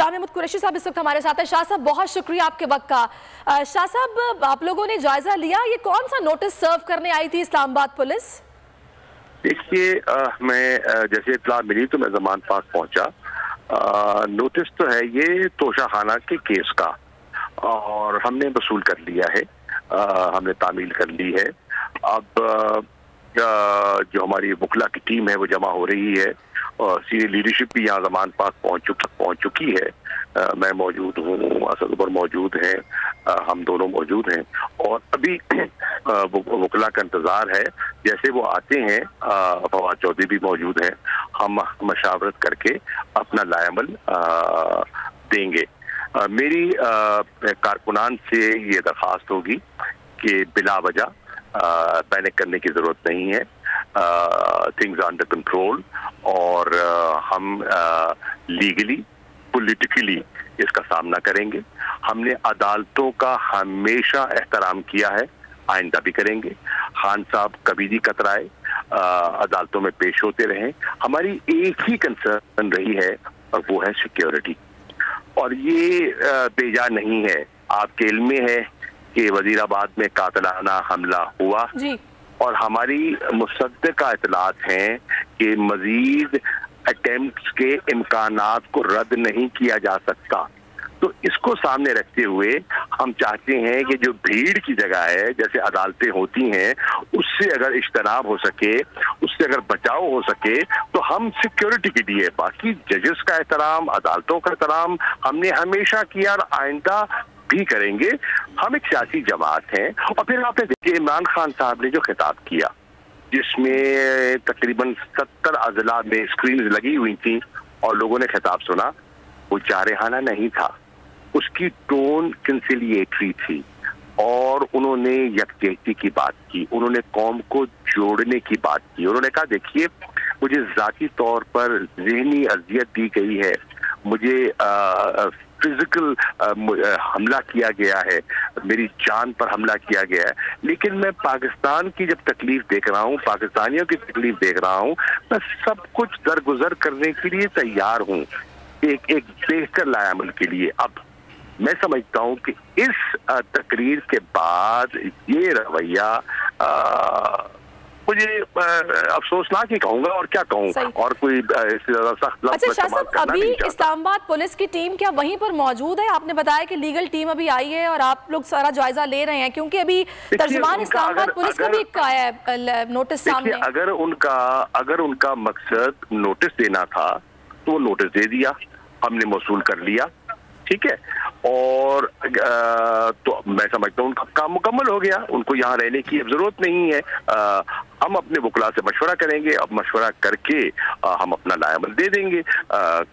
शाह महमूद कुरैशी साहब इस वक्त हमारे साथ हैं। शाह साहब बहुत शुक्रिया आपके वक्त का। शाह साहब आप लोगों ने जायजा लिया, ये कौन सा नोटिस सर्व करने आई थी इस्लामाबाद पुलिस? देखिए, मैं जैसे इत्तला मिली तो मैं ज़मान पाक पहुंचा। नोटिस तो है ये तोशाखाना के केस का, और हमने वसूल कर लिया है, हमने तामील कर ली है। अब जो हमारी वकला की टीम है वो जमा हो रही है, और सीनियर लीडरशिप भी यहाँ ज़मान पाक पहुंच चुकी है। मैं मौजूद हूँ, असद उमर मौजूद हैं, हम दोनों मौजूद हैं, और अभी वकला का इंतज़ार है। जैसे वो आते हैं, फवाद चौधरी भी मौजूद हैं, हम मशावरत करके अपना लायमल देंगे। मेरी कारकुनान से ये दरख्वास्त होगी कि बिला वजह पैनिक करने की ज़रूरत नहीं है, थिंग्स अंडर कंट्रोल, और हम लीगली पॉलिटिकली इसका सामना करेंगे। हमने अदालतों का हमेशा एहतराम किया है, आइंदा भी करेंगे। खान साहब कभी नहीं कतराए, अदालतों में पेश होते रहे। हमारी एक ही कंसर्न रही है, और वो है सिक्योरिटी, और ये बेजा नहीं है। आपके इल्म में है कि वजीराबाद में कातिलाना हमला हुआ जी, और हमारी मुसद्दका इतलात हैं कि मजीद अटेम्प्ट्स के इम्कानात को रद्द नहीं किया जा सकता। तो इसको सामने रखते हुए हम चाहते हैं कि जो भीड़ की जगह है, जैसे अदालतें होती हैं, उससे अगर इज्तनाब हो सके, उससे अगर बचाव हो सके, तो हम सिक्योरिटी के लिए बाकी जजेस का एहतराम, अदालतों का एहतराम हमने हमेशा किया और आइंदा भी करेंगे। हम एक सियासी जमात हैं। और फिर आपने देखिए इमरान खान साहब ने जो खिताब किया, जिसमें तकरीबन 70 अजला में स्क्रीन लगी हुई थी और लोगों ने खिताब सुना, वो जारहाना नहीं था, उसकी टोन कंसिलिएटरी थी, और उन्होंने यकजहती की बात की, उन्होंने कौम को जोड़ने की बात की। उन्होंने कहा देखिए, मुझे जाती तौर पर ज़हनी अजियत दी गई है, मुझे फिजिकल हमला किया गया है, मेरी जान पर हमला किया गया है, लेकिन मैं पाकिस्तान की जब तकलीफ देख रहा हूँ, पाकिस्तानियों की तकलीफ देख रहा हूँ, मैं सब कुछ दरगुजर करने के लिए तैयार हूँ, एक बेहतर लायामल के लिए। अब मैं समझता हूँ कि इस तकरीर के बाद ये रवैया मुझे अफसोसनाक ही कहूँगा, और क्या कहूँ, और कोई इससे ज्यादा सख्त लफ्ज़ अच्छा शाह साहब, अभी इस्लामाबाद पुलिस की टीम क्या वहीं पर मौजूद है? आपने बताया कि लीगल टीम अभी आई है और आप लोग सारा जायजा ले रहे हैं, क्योंकि अभी तर्जुमान इस्लामाबाद पुलिस का भी आया है नोटिस सामने। अगर उनका मकसद नोटिस देना था तो वो नोटिस दे दिया, हमने मौसूल कर लिया, ठीक है, और तो मैं समझता हूँ उनका काम मुकम्मल हो गया, उनको यहाँ रहने की अब जरूरत नहीं है। हम अपने वकला से मशवरा करेंगे, अब मशवरा करके हम अपना लायमल दे देंगे।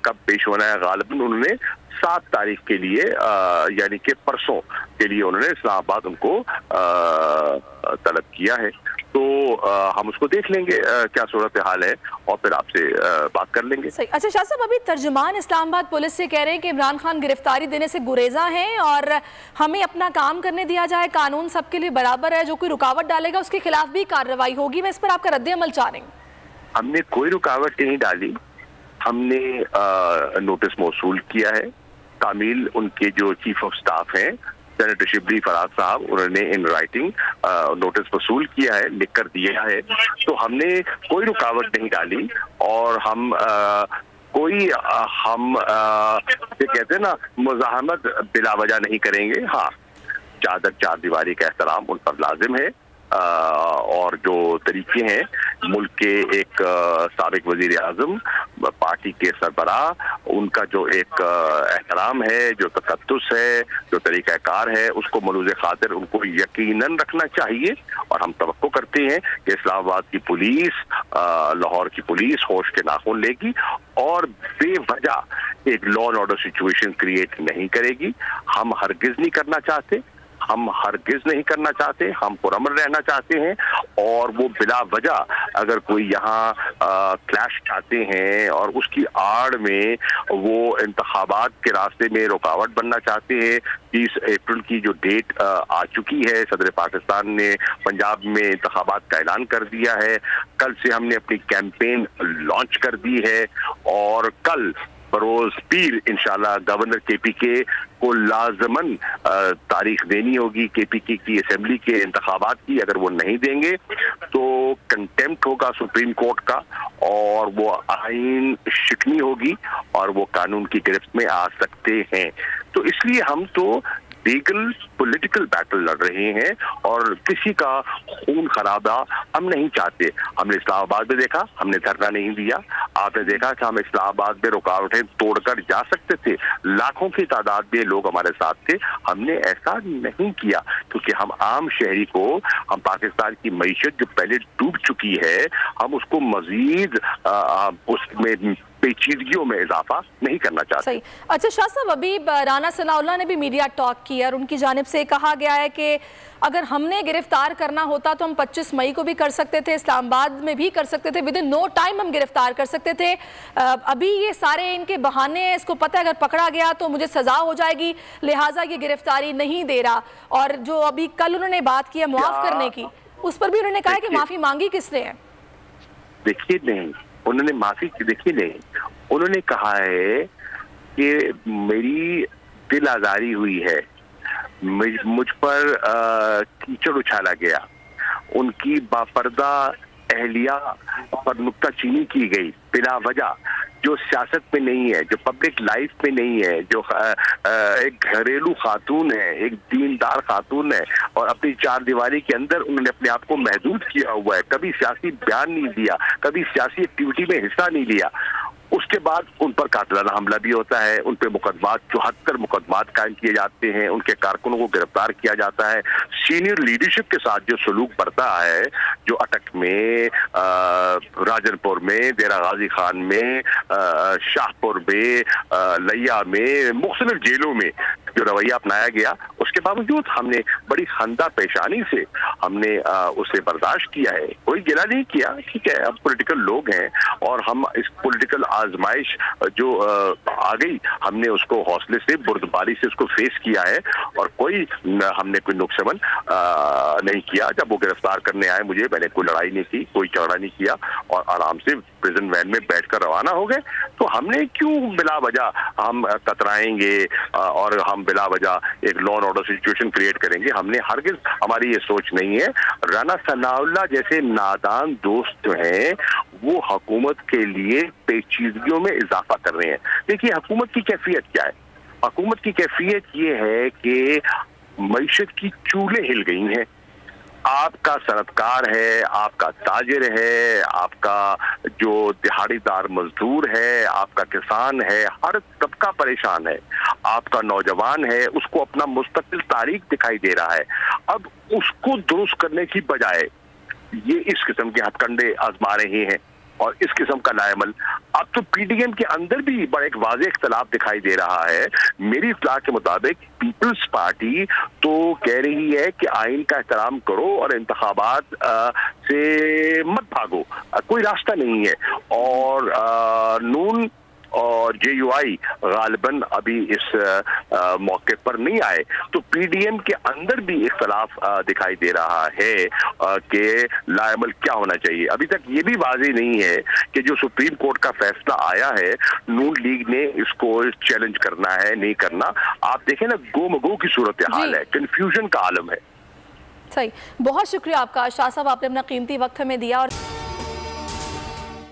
कब पेश होना है? गालिबन उन्होंने 7 तारीख के लिए, यानी कि परसों के लिए उन्होंने इस्लामाबाद उनको तलब किया है, तो हम उसको देख लेंगे क्या सूरत हाल है, और फिर आपसे बात कर लेंगे। सही। अच्छा शाह साहब, अभी तर्जुमान इस्लामाबाद पुलिस से कह रहे हैं कि इमरान खान गिरफ्तारी देने से गुरेजा हैं और हमें अपना काम करने दिया जाए, कानून सबके लिए बराबर है, जो कोई रुकावट डालेगा उसके खिलाफ भी कार्रवाई होगी। मैं इस पर आपका रद्द अमल चाह रही हूँ। हमने कोई रुकावट नहीं डाली, हमने नोटिस मौसूल किया है। तामील उनके जो चीफ ऑफ स्टाफ हैं सेनेटर शिबली फराज साहब, उन्होंने इन राइटिंग नोटिस वसूल किया है, लिख कर दिया है, तो हमने कोई रुकावट नहीं डाली, और हम ये कहते हैं ना, मुज़ाहमत बिला वजह नहीं करेंगे। हाँ, चार दीवारी का एहतराम उन पर लाजिम है, और जो तरीके हैं, मुल्क के एक साबिक वजीर आज़म, पार्टी के सरबराह, उनका जो एक एहतराम है, जो तकद्दुस है, जो तरीक़ाकार है, उसको मलूज़ खातिर उनको यकीनन रखना चाहिए। और हम तवक्को करते हैं कि इस्लामाबाद की पुलिस, लाहौर की पुलिस होश के नाखून लेगी और बेवजह एक law and order situation create नहीं करेगी। हम हरगिज़ नहीं करना चाहते, हम पुरअमन रहना चाहते हैं, और वो बिला वजह अगर कोई यहाँ क्लैश चाहते हैं और उसकी आड़ में वो इंतखाबात के रास्ते में रुकावट बनना चाहते हैं। 30 अप्रैल की जो डेट आ चुकी है, सदर पाकिस्तान ने पंजाब में इंतखाबात का ऐलान कर दिया है, कल से हमने अपनी कैंपेन लॉन्च कर दी है, और कल बरोज पीर इंशाल्लाह गवर्नर केपीके को लाजमन तारीख देनी होगी केपीके की असेंबली के इंतखाबात की। अगर वो नहीं देंगे तो कंटेम्प्ट होगा सुप्रीम कोर्ट का और वो आइन शिकनी होगी और वो कानून की गिरफ्त में आ सकते हैं। तो इसलिए हम तो लीगल पॉलिटिकल बैटल लड़ रहे हैं और किसी का खून खराबा हम नहीं चाहते। हमने इस्लामाबाद में देखा, हमने धरना नहीं दिया। आपने देखा कि हम इस्लामाबाद में रुकावटें तोड़कर जा सकते थे, लाखों की तादाद में लोग हमारे साथ थे। हमने ऐसा नहीं किया क्योंकि हम आम शहरी को, हम पाकिस्तान की मईशत जो पहले डूब चुकी है, हम उसको मजीद उसमें पेचीदगियों में इजाफा नहीं करना चाहते। सही। अच्छा शाह साहब, अभी राना सनाउल्लाह ने भी मीडिया टॉक किया और उनकी जानिब से कहा गया है कि अगर हमने गिरफ्तार करना होता तो हम 25 मई को भी कर सकते थे, इस्लामाबाद में भी कर सकते थे, विद इन नो टाइम हम गिरफ्तार कर सकते थे। अभी ये सारे इनके बहाने हैं, इसको पता है अगर पकड़ा गया तो मुझे सजा हो जाएगी, लिहाजा ये गिरफ्तारी नहीं दे रहा। और जो अभी कल उन्होंने बात की है मुआफ करने की, उस पर भी उन्होंने कहा कि माफी मांगी किसने है? देखिए नहीं, उन्होंने माफी की, देखिए नहीं, उन्होंने कहा है कि मेरी दिल आजारी हुई है, मुझ पर कीचड़ उछाला गया, उनकी बापर्दा अहलिया पर नुक्ताचीनी की गई बिला वजह, जो सियासत में नहीं है, जो पब्लिक लाइफ में नहीं है, जो एक घरेलू खातून है, एक दीनदार खातून है और अपनी चार दीवारी के अंदर उन्होंने अपने आप को महदूद किया हुआ है, कभी सियासी बयान नहीं दिया, कभी सियासी एक्टिविटी में हिस्सा नहीं लिया। उसके बाद उन पर कातिलाना हमला भी होता है, उन पर मुकदमात 74 मुकदमात कायम किए जाते हैं, उनके कारकुनों को गिरफ्तार किया जाता है। सीनियर लीडरशिप के साथ जो सलूक बरता है, जो अटक में, राजनपुर में, देरा गाजी खान में, शाहपुर में, लिया में, मुख्तलिफ जेलों में जो रवैया अपनाया गया, उसके बावजूद हमने बड़ी खंदा पेशानी से हमने उसे बर्दाश्त किया है, कोई गिला नहीं किया। ठीक है, अब पॉलिटिकल लोग हैं और हम इस पॉलिटिकल आजमाइश जो आ गई, हमने उसको हौसले से, बुर्दबारी से उसको फेस किया है और हमने कोई नुक्समन नहीं किया। जब वो गिरफ्तार करने आए मुझे, मैंने कोई लड़ाई नहीं की, कोई झगड़ा नहीं किया और आराम से प्रिजन वैन में बैठकर रवाना हो गए। तो हमने क्यों बिला वजह हम कतराएंगे और हम बिला वजह एक law and order situation create करेंगे? हमने हरगिज, हमारी ये सोच नहीं है। राना सनाउल्लाह जैसे नादान दोस्त हैं, वो हुकूमत के लिए पेचीदगियों में इजाफा कर रहे हैं। देखिए हुकूमत की कैफियत क्या है? हुकूमत की कैफियत ये है कि मईशत की चूल्हे हिल गई हैं। आपका सनतकार है, आपका ताजिर है, आपका जो दिहाड़ीदार मजदूर है, आपका किसान है, हर तबका परेशान है। आपका नौजवान है, उसको अपना मुस्तकिल तारीख दिखाई दे रहा है। अब उसको दुरुस्त करने की बजाय ये इस किस्म के हथकंडे आजमा रहे हैं और इस किस्म का लाएमल। अब तो पीडीएम के अंदर भी बड़ा एक वाज़ेह इख्तलाफ दिखाई दे रहा है। मेरी इत्तला के मुताबिक पीपल्स पार्टी तो कह रही है कि आइन का एहतराम करो और इंतखाबात से मत भागो, कोई रास्ता नहीं है। और नून और जेयूआई गालिबन अभी इस मौके पर नहीं आए, तो पीडीएम के अंदर भी इख्तलाफ दिखाई दे रहा है कि लाएमल क्या होना चाहिए। अभी तक ये भी वाज़ेह नहीं है कि जो सुप्रीम कोर्ट का फैसला आया है, नून लीग ने इसको चैलेंज करना है, नहीं करना। आप देखें ना, गो मगो की सूरत हाल है, कंफ्यूजन का आलम है। सही, बहुत शुक्रिया आपका शाह साहब, आपने अपना कीमती वक्त हमें दिया। और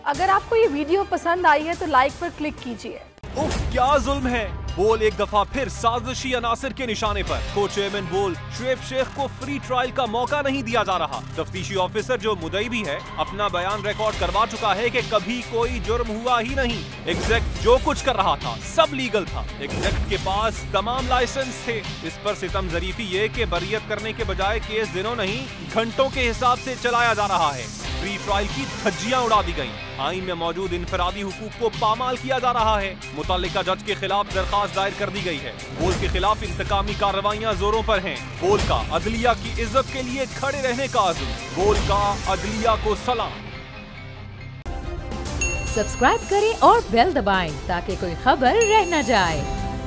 अगर आपको ये वीडियो पसंद आई है तो लाइक पर क्लिक कीजिए। उफ, क्या जुल्म है। बोल एक दफा फिर साजिशी अनासिर के निशाने पर। को चेयरमैन बोल शुएब शेख को फ्री ट्रायल का मौका नहीं दिया जा रहा। तफ्तीशी ऑफिसर जो मुदई भी है, अपना बयान रिकॉर्ड करवा चुका है कि कभी कोई जुर्म हुआ ही नहीं। एग्जैक्ट जो कुछ कर रहा था सब लीगल था। एग्जैक्ट के पास तमाम लाइसेंस थे। इस पर सितम जरीफी ये कि बरियत करने के बजाय केस दिनों नहीं घंटों के हिसाब से चलाया जा रहा है। फ्री ट्रायल की धज्जियां उड़ा दी गयी। आइन में मौजूद इनफरादी हुकूक को पामाल किया जा रहा है। मुतल्लिका जज के खिलाफ दरखास्त दायर कर दी गई है। बोल के खिलाफ इंतकामी कार्रवाइयां जोरों पर हैं। बोल का अदलिया की इज्जत के लिए खड़े रहने का अज़्म। बोल का अदलिया को सलाम। सब्सक्राइब करें और बेल दबाएं ताकि कोई खबर रह न जाए।